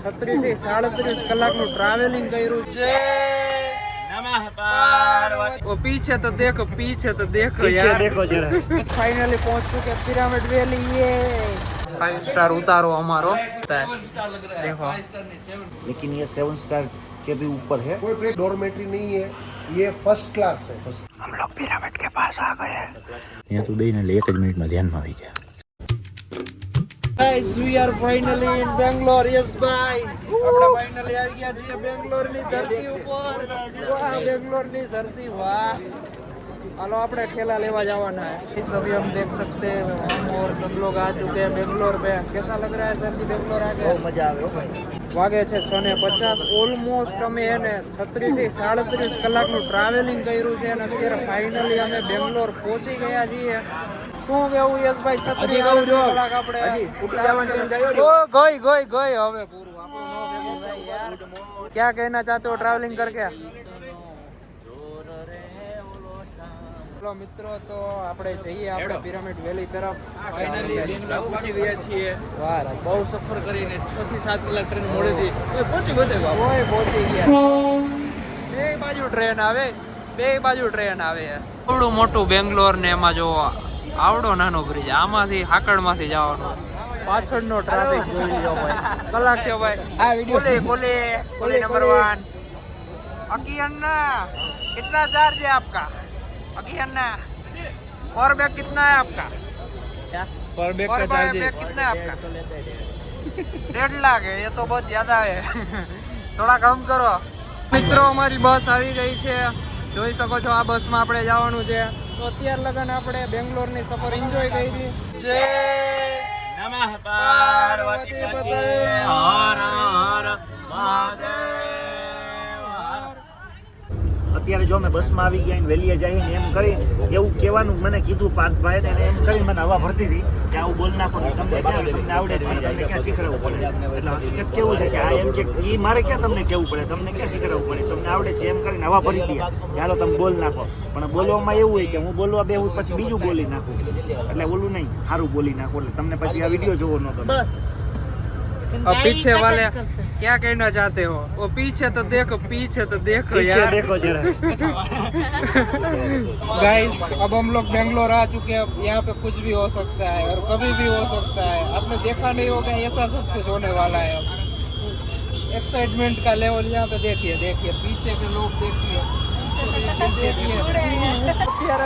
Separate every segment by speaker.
Speaker 1: 36 થી 37 કલાકનું ટ્રાવેલિંગ કર્યું છે। वो पीछे तो देखो यार
Speaker 2: देखो जरा
Speaker 1: फाइनली पहुंच चुके पिरामिड वैली। ये 5 स्टार उतारो हमारो देखो,
Speaker 2: लेकिन ये 7 स्टार के भी ऊपर है।
Speaker 3: कोई डॉर्मेट्री नहीं है, ये फर्स्ट क्लास है।
Speaker 2: हम लोग पिरामिड के पास आ गए हैं। यहाँ तो गई ना 1 मिनट में ध्यान में આવી ગયા।
Speaker 1: Guys we are finally in Bangalore. Yes भाई આપણે ફાઇનલી આવી ગયા છીએ બેંગ્લોરની ધરતી ઉપર। વાહ બેંગ્લોરની ધરતી વાહ। हेलो अपने ठेला लेवा जावाना है। इस अभी हम देख सकते हैं हम और सब लोग आ चुके हैं बेंगलोर पे। कैसा लग रहा है सर जी बेंगलोर आके?
Speaker 2: બહુ મજા આવે ભાઈ।
Speaker 1: વાગે છે 6:50। ઓલમોસ્ટ અમે એને 36 થી 37 કલાકનું ટ્રાવેલિંગ કર્યું છે અને અત્યારે ફાઇનલી અમે બેંગ્લોર પહોંચી ગયા છીએ। શું કેવું યશભાઈ? 36 કલાક આપણે
Speaker 2: ઉઠી જવાનું ટાઈમ થયો
Speaker 1: ગઈ હવે પૂરું આપણું નો ભેગું થાય યાર। क्या कहना चाहते हो ट्रैवलिंग करके? चलो मित्रों तो આપણે જઈએ આપણે પિરામિડ વેલી તરફ।
Speaker 4: ફાઇનલી બેંગ્લોર પહોંચી ગયા છીએ।
Speaker 1: વાહ
Speaker 4: બહુ સફર કરીને 6 થી 7 કલાક ટ્રેન મોડેથી પહોંચી બધે
Speaker 1: ઓય પહોંચી ગયા। બે બાજુ ટ્રેન આવે આવડું મોટું બેંગ્લોર ને એમાં જો આવડો નાનો બ્રિજ, આમાંથી હાકડમાંથી જવાનું। પાછળનો ટ્રાફિક જોઈ લ્યો ભાઈ, કલાક થયો ભાઈ।
Speaker 4: આ વિડિયો
Speaker 1: कोली नंबर 1 अकी अन्ना कितना चार्ज है आपका? अकी अन्ना पर बैग कितना है आपका?
Speaker 4: पर बैग
Speaker 1: पर
Speaker 4: का चार्ज
Speaker 1: बैग कितना है आपका? 1.5 लाख है। ये तो बहुत ज्यादा है थोड़ा कम करो। મિત્રો અમારી બસ આવી ગઈ છે, જોઈ શકો છો આ બસમાં આપણે જવાનું છે। તો અત્યાર લગન આપણે બેંગ્લોરની સફર એન્જોય કરી। જય
Speaker 2: નમઃ પાર્વતી પતે હર હર મહાદેવ। અત્યારે જો મેં બસમાં આવી ગયા વેલીએ જઈને એમ કરી એવું કહેવાનું મને કીધું પાર્થભાઈ ને એમ કરી મને હવા ભરતી હતી કે આવું બોલ નાખો તમને ક્યાં તમને આવડે છે તમને ક્યાં શીખડાવવું પડે। એટલે હકીકત કેવું છે કે આ એમ કે એ મારે ક્યાં તમને કહેવું પડે, તમને ક્યાં શીખડાવવું પડે, તમને આવડે છે એમ કરીને હવા ભરી દે ચાલો તમે બોલ નાખો। પણ બોલવામાં એવું હોય કે હું બોલવા બેહું પછી બીજું બોલી નાખું, એટલે ઓલું નહીં સારું બોલી નાખું, એટલે તમને પછી આ વિડીયો જોવો ન ગમે।
Speaker 1: बस और पीछे वाले क्या कहना चाहते हो? वो पीछे तो देखो यार
Speaker 2: देखो जरा
Speaker 1: गाइस अब हम लोग बेंगलोर आ चुके हैं। यहाँ पे कुछ भी हो सकता है और कभी भी हो सकता है। आपने देखा नहीं होगा ऐसा सब कुछ होने वाला है। एक्साइटमेंट का लेवल यहाँ पे देखिए पीछे के लोग देखिए। અત્યારે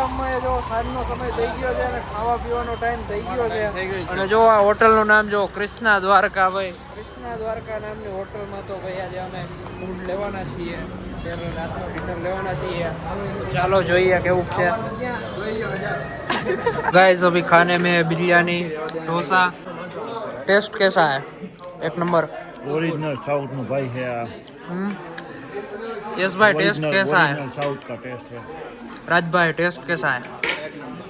Speaker 1: અમે જો સાંજનો સમય થઈ ગયો છે અને ખાવા પીવાનો ટાઈમ થઈ ગયો છે અને જો આ હોટલનું નામ જો કૃષ્ણા દ્વારકા ભાઈ, કૃષ્ણા દ્વારકા નામની હોટલમાં તો ભાઈ આજે અમે ફૂડ લેવાના છીએ, ત્યારે રાતનો ડિનર લેવાના છીએ। ચાલો જોઈએ કેવું છે। गाइस अभी खाने में बिरयानी डोसा, टेस्ट कैसा है? एक नंबर
Speaker 2: ओरिजिनल साउथ में भाई है।
Speaker 1: यस भाई टेस्ट कैसा है?
Speaker 2: साउथ का टेस्ट है।
Speaker 1: राज भाई टेस्ट कैसा है?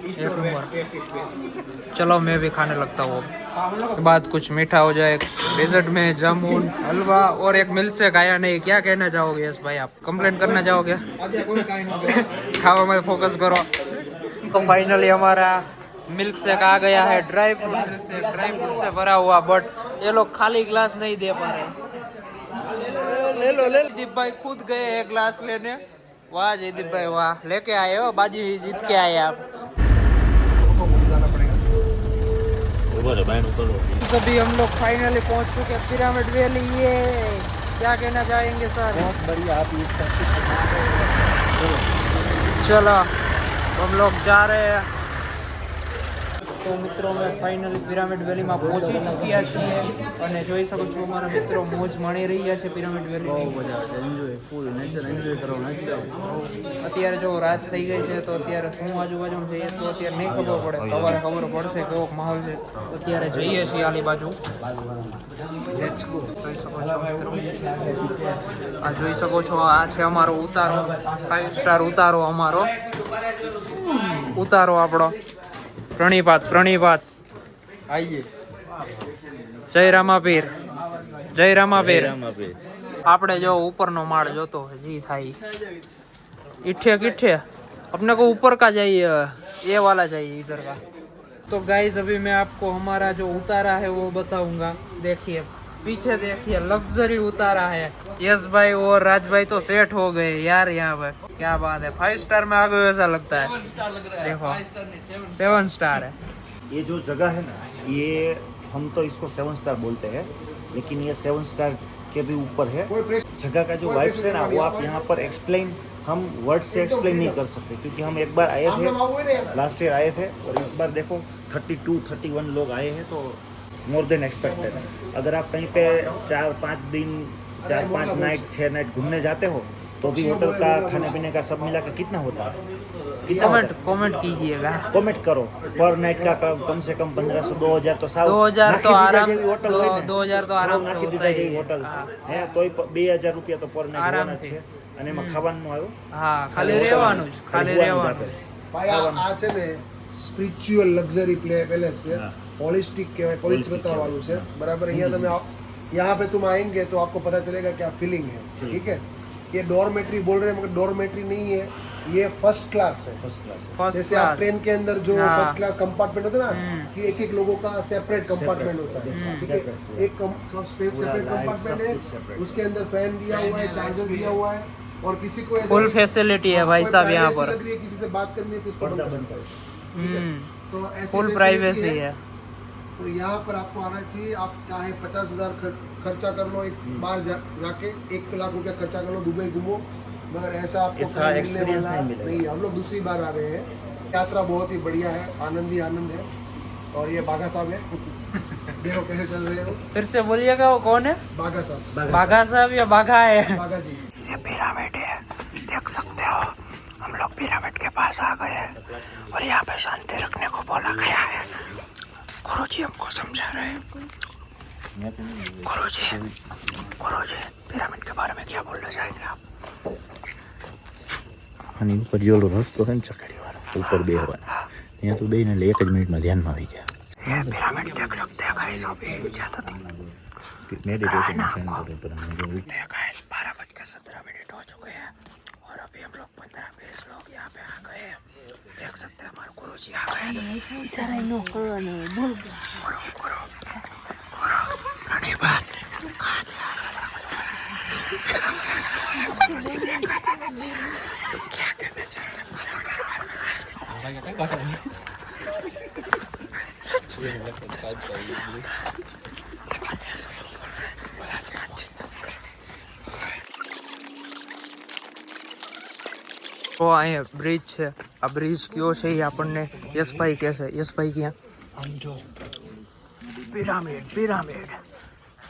Speaker 1: एक नंबर। चलो मैं भी खाने लगता हूँ। बाद कुछ मीठा हो जाए, डेजर्ट में जामुन हलवा और एक मिल्क शेक आया नहीं। क्या कहना चाहोगे यस भाई? आप कंप्लेंट करना चाहोगे? खावा में फोकस करो। तो फाइनली हमारा मिल्क शेक आ गया है, ड्राई फ्रूट से भरा हुआ, बट ये लोग खाली ग्लास नहीं दे पा रहे। ले लो दीप भाई खुद गए एक ग्लास लेने। वाह जयदीप भाई वाह, लेके आए हो, बाजी जीत के आए आप। अभी हम लोग फाइनली पहुंच चुके पिरामिड वैली। ये क्या कहना चाहेंगे सर?
Speaker 2: बहुत बढ़िया आप
Speaker 1: चलो हम लोग जा रहे हैं। તો મિત્રો અમે ફાઇનલી પિરામિડ વેલીમાં પહોંચી ચૂક્યા છીએ અને જોઈ શકો છો અમારા મિત્રો મોજ માણી રહ્યા છે પિરામિડ વેલીની। બહુ મજા આવે, એન્જોય ફૂલ નેચર એન્જોય કરવાનું એકદમ। અત્યારે જો રાત થઈ ગઈ છે તો અત્યારે શું આજુબાજુમાં જઈએ તો અત્યારે નહીં ખબર પડે, સવારે ખબર પડશે કેવો માહોલ છે। અત્યારે જઈએ છીએ આલી બાજુ। Let's go. જોઈ શકો છો મિત્રો, આ જોઈ શકો છો આ છે અમારો ઉતારો, 5 સ્ટાર ઉતારો અમારો ઉતારો આપણો। प्रणिपात आइए। जय रामापीर आपने जो ऊपर नो माड़ जो तो जी थाई इठे अपने को ऊपर का चाहिए, ये वाला चाहिए इधर का। तो गाइस अभी मैं आपको हमारा जो उतारा है वो बताऊंगा। देखिए पीछे देखिए लग्जरी उतारा है। यस भाई और राज भाई तो सेट हो गए यार यहाँ पे। क्या बात है, 5 स्टार में आ गए ऐसा लगता है।
Speaker 4: 7 स्टार लग रहा है।
Speaker 1: देखो
Speaker 4: 5 स्टार नहीं
Speaker 1: 7 स्टार है।
Speaker 2: ये जो जगह है ना, ये हम तो इसको 7 स्टार बोलते हैं, लेकिन ये 7 स्टार के भी ऊपर है। जगह का जो वाइब्स है ना, वो आप यहाँ पर एक्सप्लेन, हम वर्ड से एक्सप्लेन नहीं कर सकते, क्योंकि हम एक बार आए थे, लास्ट ईयर आए थे, और इस बार देखो 32-31 लोग आए हैं, तो मोर देन एक्सपेक्टेड। अगर आप कहीं पे 4-5 दिन 4-5 नाइट 6 नाइट घूमने जाते हो, तो भी होटल का खाने पीने का सब मिला के कितना होता है?
Speaker 1: कमेंट कीजिएगा,
Speaker 2: कमेंट करो। पर नाइट का कम से कम 1500-2000 तो साव
Speaker 1: 2000 तो आराम,
Speaker 2: होटल હોય ને,
Speaker 1: 2000 तो आराम से
Speaker 2: નાખી
Speaker 1: होता
Speaker 2: દીધા
Speaker 1: ही
Speaker 2: જેવી હોટલ હે, તોય 2000 રૂપિયા તો પર નાઇટ
Speaker 1: આરામ
Speaker 2: હોવાના
Speaker 1: થી.
Speaker 2: છે, અને એમાં ખાવાનું આવ્યું
Speaker 1: હા, ખાલી રહેવાનું જ, ખાલી રહેવાનું.
Speaker 3: ભાઈ આ છે ને સ્પિરિચ્યુઅલ લક્ઝરી પેલેસ છે, હોલિસ્ટિક કહેવાય, પવિત્રતા વાળું છે, બરાબર. અહીંયા તમે यहाँ पे तुम आएंगे तो आपको पता चलेगा क्या फीलिंग है, ठीक है. ये डॉर्मेट्री बोल रहे हैं मगर डॉर्मेट्री नहीं है, ये फर्स्ट क्लास है.
Speaker 2: ફર્સ્ટ ક્લાસ
Speaker 1: First
Speaker 3: जैसे आप
Speaker 1: class.
Speaker 3: ट्रेन के अंदर जो
Speaker 1: हाँ.
Speaker 3: फर्स्ट क्लास कंपार्टमेंट होता है ना,
Speaker 1: हम्म.
Speaker 3: कि एक एक लोगों का सेपरेट कंपार्टमेंट होता है, ठीक है.
Speaker 2: separate.
Speaker 3: एक सेपरेट
Speaker 2: पूरा light,
Speaker 3: कंपार्टमेंट
Speaker 2: सब
Speaker 3: है,
Speaker 2: कुछ separate.
Speaker 3: उसके अंदर फैन दिया हुआ है, चार्जर दिया हुआ है, और किसी को ऐसा
Speaker 1: फुल
Speaker 3: नहीं-
Speaker 1: फैसिलिटी है भाई
Speaker 3: कोई
Speaker 1: साहब यहाँ
Speaker 3: privacy
Speaker 1: पर.
Speaker 3: लग रही है, किसी से बात करनी है तो उसको
Speaker 2: पर्दा
Speaker 3: बंद
Speaker 2: बंद
Speaker 3: करो, ठीक है. तो ऐसी
Speaker 1: फुल
Speaker 3: facility
Speaker 1: प्राइवेसी है.
Speaker 3: तो यहाँ पर आपको आना चाहिए. आप चाहे 50,000 खर्चा कर लो, एक बार जाके 1 लाख रुपया खर्चा कर लो, दुबई घूमो, मगर ऐसा आपको
Speaker 2: ऐसा
Speaker 3: कहीं मिलने
Speaker 2: experience
Speaker 3: वाला
Speaker 2: नहीं मिलेगा.
Speaker 3: नहीं. हम लोग दूसरी बार आ रहे हैं. यात्रा बहुत ही बढ़िया है, आनंद ही आनंद है. और ये बाघा साहब है, देखो कैसे चल रहे हो.
Speaker 1: फिर से बोलिएगा वो कौन है?
Speaker 3: बाघा साहब,
Speaker 1: बाघा साहब या बाघा है?
Speaker 3: बाघा जी.
Speaker 1: ये पिरामिड है, देख सकते हो. हम लोग पिरामिड के पास आ गए हैं और यहाँ पे शांति रखने को बोला गया है. गुरुजी हमको समझा रहे हैं. गुरुजी पिरामिड के बारे में क्या बोलना चाहेंगे आप?
Speaker 5: અને ઉપર જે ઓલો રસ્તો છે ને ચકડી વાળો ઉપર બેહવાનો, ત્યાં તો બેને એટલે 1 જ મિનિટમાં ધ્યાનમાં આવી જાય.
Speaker 1: ये पिरामिड देख सकते हैं गाइस. अभी ज्यादा
Speaker 5: મેડિટેશન સેન્ટર પર
Speaker 1: गाइस 12:17 हो चुके हैं और अभी हम लोग 15-20 लोग यहाँ पे आ गए हैं. देख सकते हैं हमारे गुरुजी आ गए हैं.
Speaker 6: इशारा नो करवाना बोल
Speaker 1: करो घणी बात क्या कहना चाहते તો અહીંયા બ્રિજ છે. આ બ્રિજ કયો છે એ આપણને યશભાઈ કહેશે. યશભાઈ ક્યાં? આમ જો પિરામિડ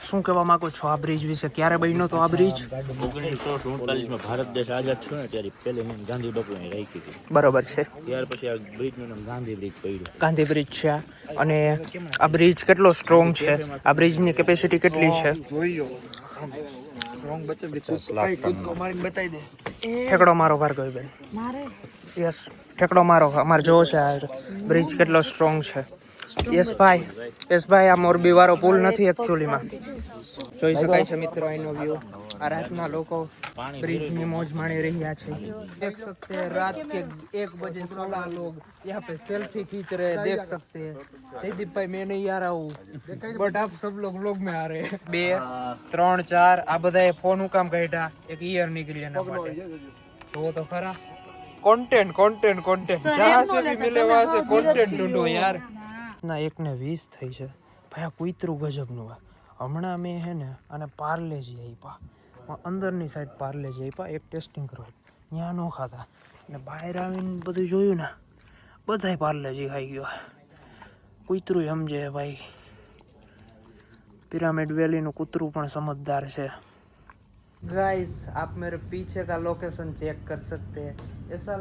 Speaker 1: શું કહેવા માંગો છો આ બ્રિજ વિશે? ક્યારે બન્યો તો આ બ્રિજ?
Speaker 5: 1947માં ભારત દેશ આઝાદ થયો ને ત્યારે પહેલે ગાંધી બાપુએ રાખી હતી.
Speaker 1: બરોબર છે.
Speaker 5: ત્યાર પછી આ બ્રિજનું નામ ગાંધી બ્રિજ પડ્યું.
Speaker 1: ગાંધી બ્રિજ છે આ. અને આ બ્રિજ કેટલો સ્ટ્રોંગ છે? આ બ્રિજની કેપેસિટી કેટલી છે? ઠેકડો મારો ભાર્ગવીબેન. યસ, ઠેકડો મારો. અમારે જોવો છે આ બ્રિજ કેટલો સ્ટ્રોંગ છે. યશભાઈ આ મોરબી વાળો પુલ નથી એકચ્યુઅલીમાં. જોઈ શકાય છે મિત્રો અહીંનો વ્યૂ. આ રાતના લોકો બ્રિજની મોજ માણી રહ્યા છે. देख सकते हैं रात के 1 बजे 16 लोग यहाँ पे सेल्फी खींच रहे हैं. देख सकते हैं. जयदीप भाई मैं नहीं आ रहा हूँ बट आप सब लोग व्लॉग में आ रहे हैं. 2 3 4 આ બધાએ ફોન હું કામ કાઢ્યા? એક ઈયર નીકળી એના માટે. જોવો તો ખરા. कंटेंट जहाँ से भी मिले वहाँ से कंटेंट ढूंढो यार. ના 1:20 થઈ છે ભાઈ. આ કુતરું ગજબનું આ. હમણાં મેં હે ને અને પાર્લેજી આપ્યા, અંદરની સાઈડ પાર્લેજી આપ્યા એક ટેસ્ટિંગ કરવા. ત્યાં ન ખાતા ને બહાર આવીને બધું જોયું ને બધાય પાર્લેજી ખાઈ ગયો. કૂતરું સમજે ભાઈ. पिरामिड वैली નું કૂતરું પણ સમજદાર છે. गाइस आप मेरे पीछे का लोकेशन चेक कर सकते हैं. ऐसा